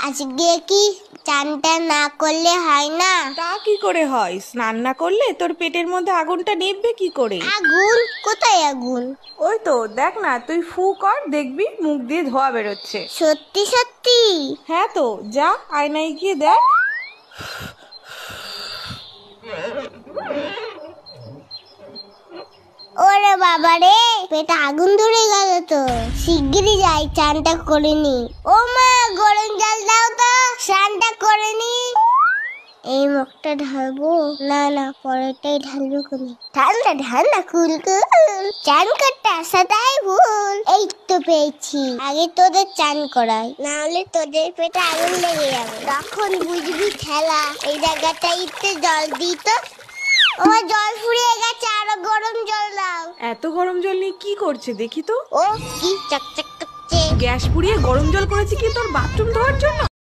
আজকে কি চানটা না করলে হয় না? তা কি করে হয়? স্নান না করলে তোর পেটের মধ্যে আগুনটা নিভবে কি করে? আগুন? কোথায় আগুন? ওই তো দেখ না, তুই ফু কর, দেখবি মুখ দিয়ে ধোঁয়া বেরোচ্ছে। সত্যি সত্যি? হ্যাঁ তো, যা আয়নায় গিয়ে দেখ। ওরে বাবা রে, পেটে আগুন ধরে গেল তো। শিগগিরই যাই, চানটা করে নি। ও মা, গরম জল দাও তো, স্নানটা করে নি। এই মুখটা ঢালবো না, না পরেরটাই ঢালবো। কোনি ঠান্ডা ঠান্ডা কুল কুল, চান করতে আসাটাই ভুল। এই তো পেয়েছি, আগে তোদের চান করাই, না হলে তোদের পেটে আগুন লেগে যাবে, তখন বুঝবি খেলা। এই জায়গাটা একটু জল দিই তো। ও জল ফুরিয়ে গেছে, আরো গরম জল দাও। এত গরম জল নিয়ে কি করছে দেখি তো। ও কি চকচক করছে। গ্যাস পুড়িয়ে গরম জল করেছে কি তোর বাথরুম ধোয়ার জন্য?